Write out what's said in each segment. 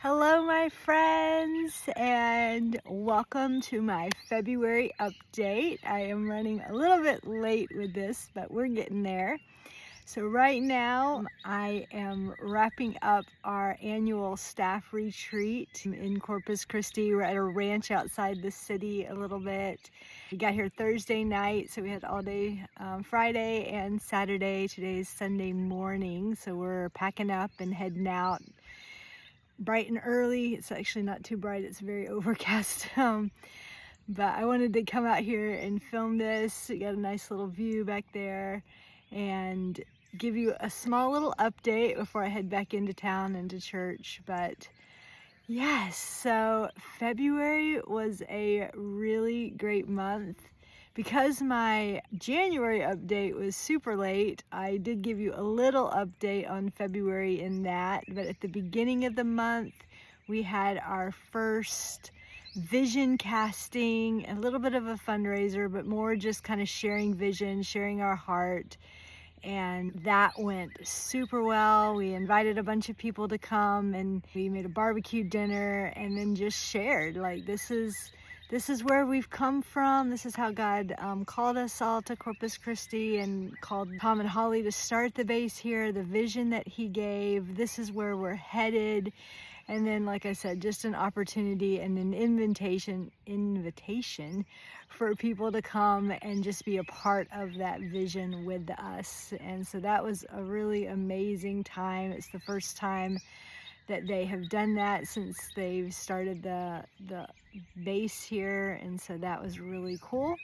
Hello, my friends, and welcome to my February update. I am running a little bit late with this, but we're getting there. So right now, I am wrapping up our annual staff retreat in Corpus Christi. We're at a ranch outside the city a little bit. We got here Thursday night, so we had all day Friday and Saturday. Today is Sunday morning, so we're packing up and heading out bright and early. It's actually not too bright, it's very overcast. But I wanted to come out here and film this. We got a nice little view back there and give you a small little update before I head back into town and to church. But yes, so February was a really great month. Because my January update was super late, I did give you a little update on February in that, but at the beginning of the month, we had our first vision casting, a little bit of a fundraiser, but more just kind of sharing vision, sharing our heart, and that went super well. We invited a bunch of people to come, and we made a barbecue dinner, and then just shared, like, this is where we've come from. This is how God called us all to Corpus Christi and called Tom and Holly to start the base here, the vision that he gave. This is where we're headed. And then, like I said, just an opportunity and an invitation for people to come and just be a part of that vision with us. And so that was a really amazing time. It's the first time that they have done that since they've started the base here, and so that was really cool.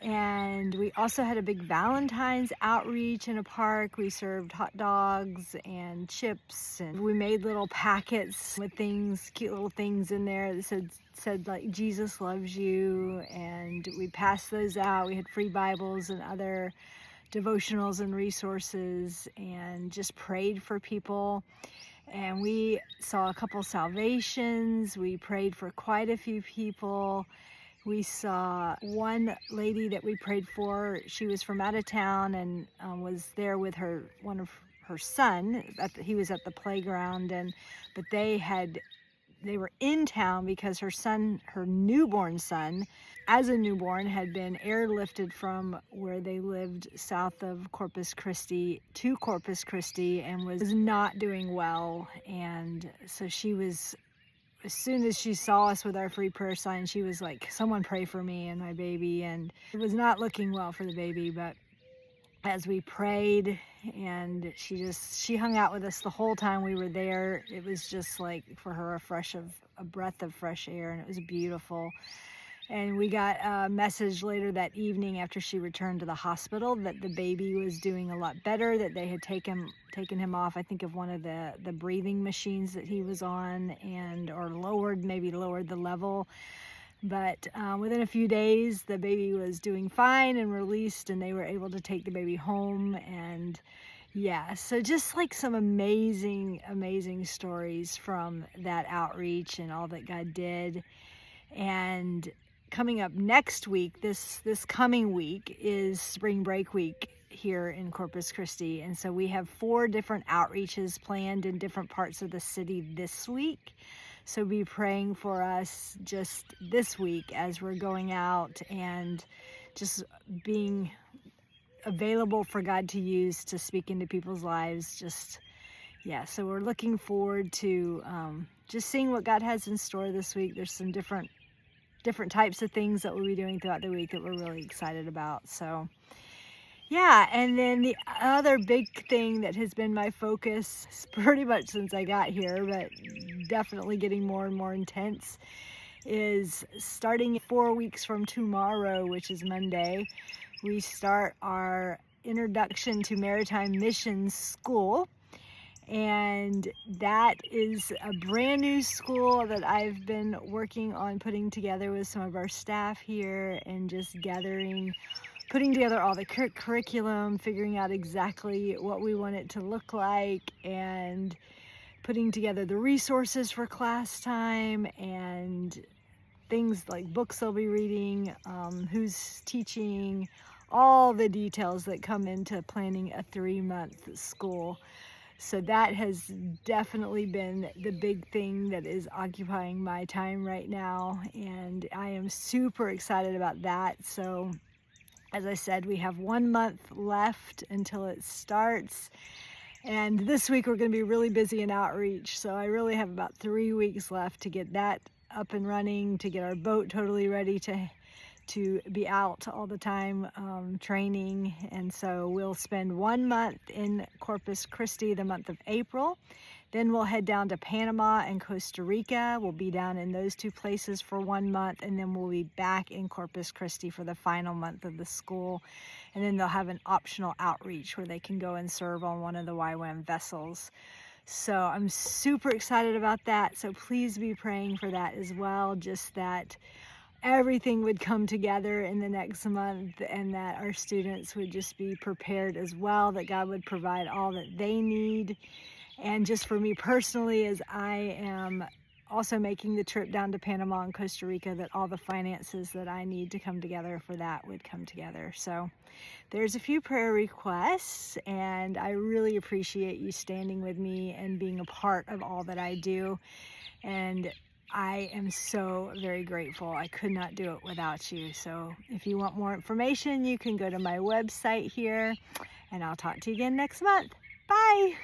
And we also had a big Valentine's outreach in a park. We served hot dogs and chips, and we made little packets with things, cute little things in there that said like Jesus loves you, and we passed those out. We had free Bibles and other devotionals and resources, and just prayed for people. And we saw a couple salvations. We prayed for quite a few people. We saw one lady that we prayed for. She was from out of town and was there with one of her son. He was at the playground, but they were in town because her newborn son, as a newborn, had been airlifted from where they lived south of Corpus Christi to Corpus Christi and was not doing well. And so she was, as soon as she saw us with our free prayer sign, she was like, someone pray for me and my baby. And it was not looking well for the baby, but as we prayed, and she hung out with us the whole time we were there. It was just like for her a breath of fresh air, and it was beautiful. And we got a message later that evening after she returned to the hospital that the baby was doing a lot better, that they had taken him off, I think, of one of the breathing machines that he was on, or lowered the level. But within a few days, the baby was doing fine and released, and they were able to take the baby home. And yeah, so just like some amazing, amazing stories from that outreach and all that God did. And coming up next week, this coming week, is spring break week here in Corpus Christi. And so we have 4 different outreaches planned in different parts of the city this week. So be praying for us just this week as we're going out and just being available for God to use to speak into people's lives. So we're looking forward to just seeing what God has in store this week. There's some different types of things that we'll be doing throughout the week that we're really excited about. So yeah, and then the other big thing that has been my focus pretty much since I got here, but definitely getting more and more intense, is starting 4 weeks from tomorrow, which is Monday, we start our Introduction to Maritime Missions school. And that is a brand new school that I've been working on putting together with some of our staff here, and just putting together all the curriculum, figuring out exactly what we want it to look like, and putting together the resources for class time, and things like books they'll be reading, who's teaching, all the details that come into planning a 3-month school. So that has definitely been the big thing that is occupying my time right now, and I am super excited about that. So as I said, we have 1 month left until it starts. And this week we're going to be really busy in outreach. So I really have about 3 weeks left to get that up and running, to get our boat totally ready to be out all the time training. And so we'll spend 1 month in Corpus Christi, the month of April. Then we'll head down to Panama and Costa Rica. We'll be down in those two places for 1 month, and then we'll be back in Corpus Christi for the final month of the school. And then they'll have an optional outreach where they can go and serve on one of the YWAM vessels. So I'm super excited about that. So please be praying for that as well, just that everything would come together in the next month, and that our students would just be prepared as well, that God would provide all that they need. And just for me personally, as I am also making the trip down to Panama and Costa Rica, that all the finances that I need to come together for that would come together. So there's a few prayer requests, and I really appreciate you standing with me and being a part of all that I do. And I am so very grateful. I could not do it without you. So if you want more information, you can go to my website here, and I'll talk to you again next month. Bye.